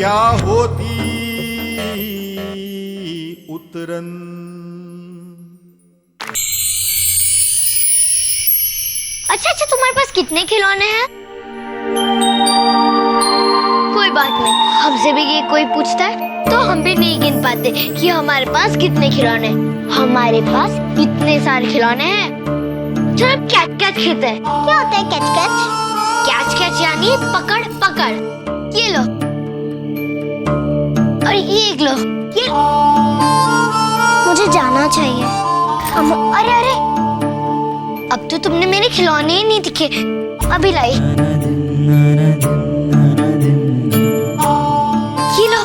क्या होती उतरन। अच्छा अच्छा, तुम्हारे पास कितने खिलौने हैं? कोई बात नहीं, हमसे भी ये कोई पूछता है तो हम भी नहीं गिन पाते कि हमारे पास कितने खिलौने हैं। हमारे पास इतने सारे खिलौने हैं। चलो कैच कैच खेलते हैं। क्या होता है कैच कैच? कैच कैच यानी पकड़ पकड़। ये लो और ये एक लो। ये मुझे जाना चाहिए। अरे अरे, अब तो तुमने मेरे खिलौने ही नहीं दिखे। अभी लाई। ये लो।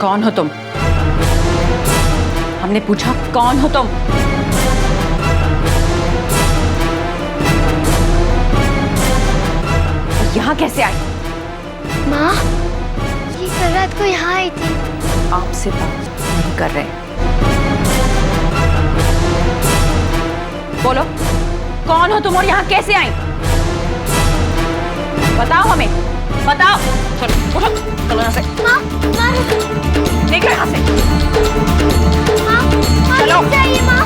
कौन हो तुम? हमने पूछा कौन हो तुम? यहाँ कैसे आई? माँ, ये कल रात को यहाँ आई थी। आपसे बात नहीं कर रहे। बोलो, कौन हो तुम और यहाँ कैसे आई? बताओ हमें, बताओ। चलो उठो, चलो यहाँ से। माँ, माँ निकलो यहाँ से। माँ, चलो। रुक जाइए माँ,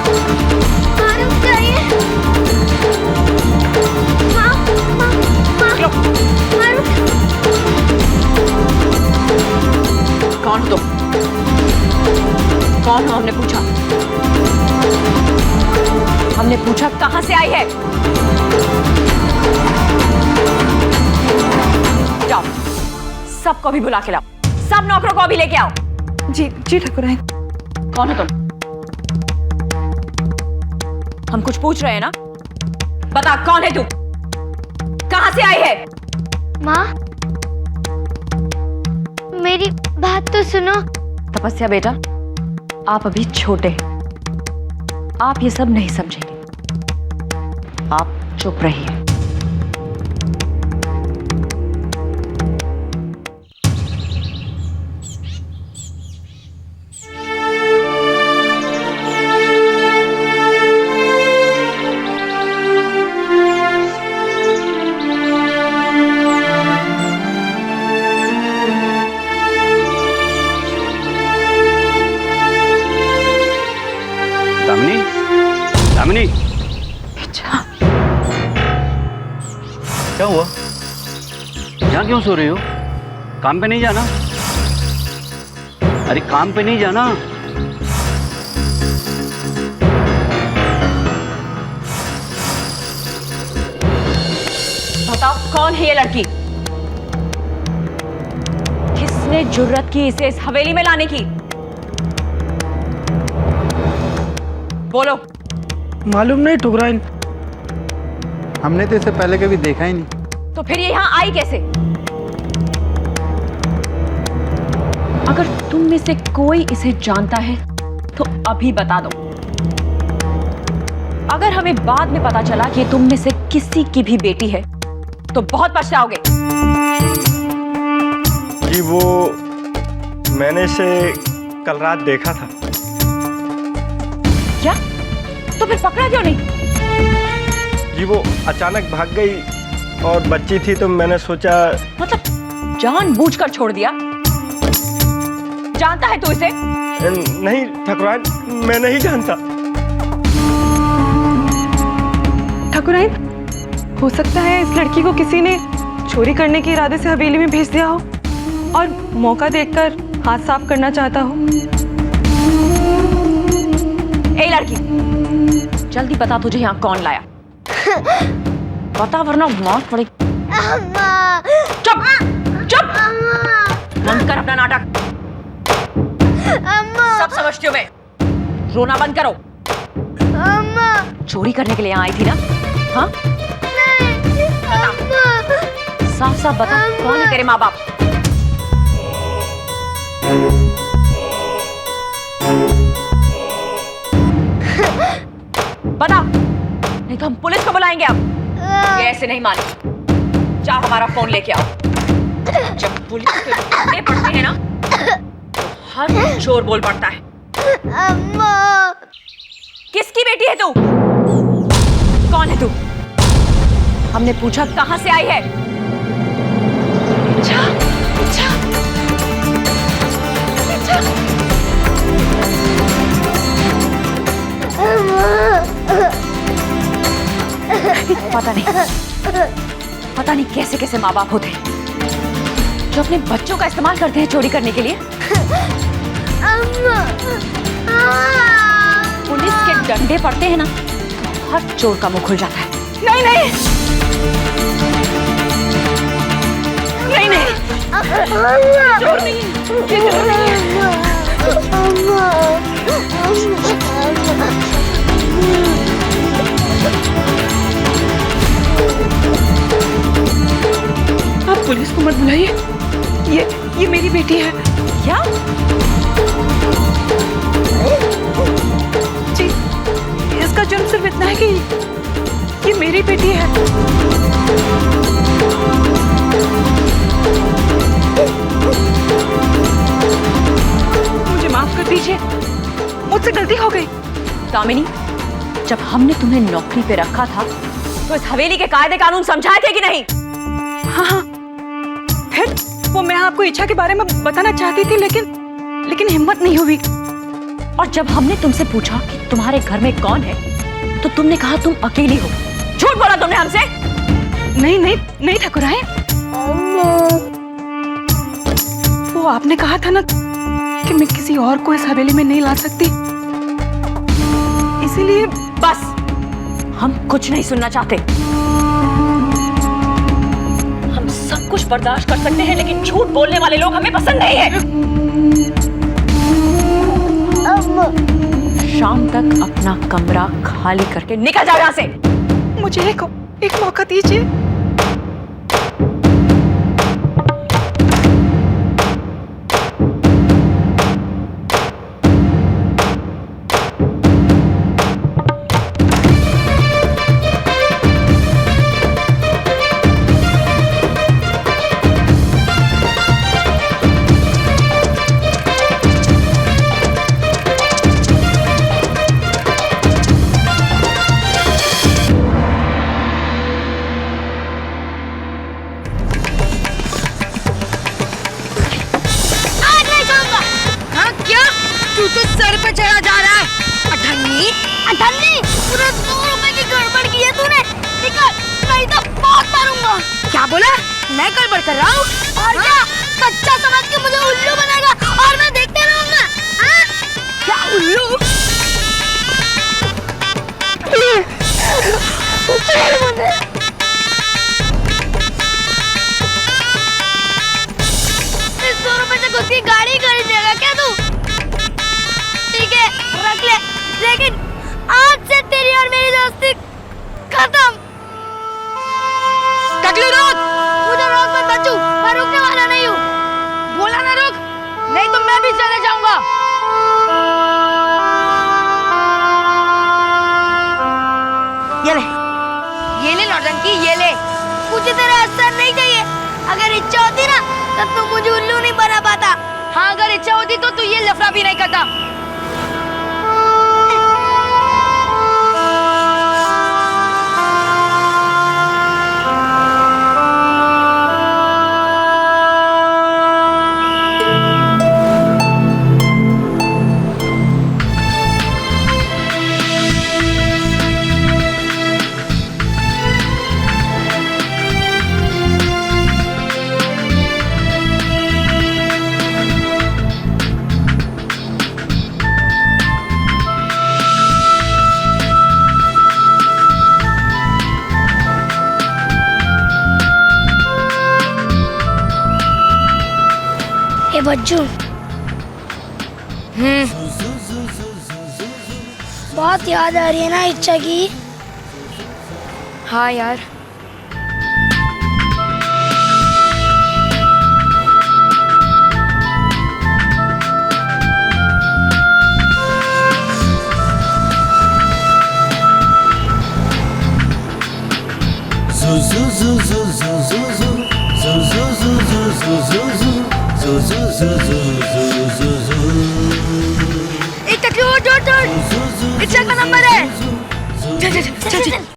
माँ रुक जाइए। माँ, माँ, माँ, निकलो। माँ रुक। कौन हो तुम? कौन हो? हमने पूछा। हमने पूछा कहाँ से आई है? जाओ, सबको भी बुला के लाओ, सब नौकरों को भी लेके आओ। जी जी ठाकुराइन। कौन हो तुम? हम कुछ पूछ रहे हैं ना? बता, कौन है तू? कहां से आई है? माँ, मेरी बात तो सुनो। तपस्या बेटा, आप अभी छोटे हैं, आप ये सब नहीं समझेंगे। आप चुप रहिए। दामिनी, दामिनी, अच्छा, क्या हुआ? यहाँ क्यों सो रही हो? काम पे नहीं जाना? अरे काम पे नहीं जाना? बताओ कौन है ये लड़की? किसने जुर्रत की इसे इस हवेली में लाने की? बोलो। मालूम नहीं ठुकराइन, हमने तो इसे पहले कभी देखा ही नहीं। तो फिर ये यहां आई कैसे? अगर तुम में से कोई इसे जानता है तो अभी बता दो। अगर हमें बाद में पता चला कि तुम में से किसी की भी बेटी है तो बहुत पछताओगे। जी वो मैंने इसे कल रात देखा था। क्या? तो फिर पकड़ा क्यों नहीं? जी वो अचानक भाग गई और बच्ची थी तो मैंने सोचा। मतलब जानबूझकर छोड़ दिया? जानता है तू इसे? नहीं ठकुराइन, मैं नहीं जानता। ठाकुराइन, हो सकता है इस लड़की को किसी ने चोरी करने के इरादे से हवेली में भेज दिया हो और मौका देखकर हाथ साफ करना चाहता हो। ए लड़की, जल्दी बता तुझे यहाँ कौन लाया। बता वरना मार पड़ेगी। अम्मा, चुप चुप, बंद कर अपना नाटक। अम्मा, सब समझती हूँ मैं, रोना बंद करो। अम्मा, चोरी करने के लिए यहाँ आई थी ना? हाँ, अम्मा, साफ साफ बता कौन है तेरे माँ बाप? बता, नहीं तो हम पुलिस को बुलाएंगे। अब ये ऐसे नहीं माने। जा हमारा फोन लेके आओ। जब पुलिस के डंडे पड़ते हैं ना तो हर चोर बोल पड़ता है। अम्मा, किसकी बेटी है तू? कौन है तू? हमने पूछा कहां से आई है? अच्छा, अच्छा, अच्छा। पता नहीं कैसे कैसे माँ बाप होते हैं जो अपने बच्चों का इस्तेमाल करते हैं चोरी करने के लिए। अम्मा, पुलिस के डंडे पड़ते हैं ना तो हर चोर का मुंह खुल जाता है। नहीं नहीं नहीं नहीं, चोर नहीं, ये चोर नहीं है। आप पुलिस को मत बुलाइए, ये मेरी बेटी है। क्या? जी, इसका जुर्म सिर्फ इतना है कि ये मेरी बेटी है। मुझे माफ कर दीजिए, मुझसे गलती हो गई। दामिनी, जब हमने तुम्हें नौकरी पे रखा था तो इस हवेली के कायदे कानून समझाए थे कि नहीं? हाँ हाँ, फिर वो मैं आपको इच्छा के बारे में बताना चाहती थी लेकिन हिम्मत नहीं हुई। और जब हमने तुमसे पूछा कि तुम्हारे घर में कौन है तो तुमने कहा तुम अकेली हो। झूठ बोला तुमने हमसे? नहीं नहीं नहीं ठाकुराइन, वो आपने कहा था ना कि मैं किसी और को इस हवेली में नहीं ला सकती, इसीलिए। बस, हम कुछ नहीं सुनना चाहते। हम सब कुछ बर्दाश्त कर सकते हैं लेकिन झूठ बोलने वाले लोग हमें पसंद नहीं है। शाम तक अपना कमरा खाली करके निकल जाओ यहाँ से। मुझे एक मौका दीजिए। तू तो सर पे चढ़ा जा रहा है। अठन्नी अठन्नी, पूरे 2 रुपए की गड़बड़ की है तूने। निकल, नहीं तो बहुत मारूंगा। क्या बोला? मैं गड़बड़ कर रहा हूँ? और क्या? बच्चा समझ के मुझे उल्लू बनाएगा और मैं देखते रहूंगा। हाँ? क्या उल्लू? मुझे 100 रुपए से खुद की गाड़ी खरीद लेगा क्या तू? ठीक है, रख ले, लेकिन आज से तेरी और मेरी दोस्ती खत्म। टकली रोक! मुझे रोक मत बच्चू, मैं रुकने वाला नहीं हूँ। बोला ना रुक, नहीं तो मैं भी चले जाऊंगा। ये ले नौटंकी, ये ले। मुझे तेरा असर नहीं चाहिए। अगर इच्छा होती ना तब तो मुझे उल्लू नहीं बना पाता। हाँ, अगर इच्छा होती तो तू ये लफड़ा भी नहीं करता। ए बच्चू, बहुत याद आ रही है ना इच्छा की? हाँ यार। इच्छा का नंबर है। चल चल चल चल।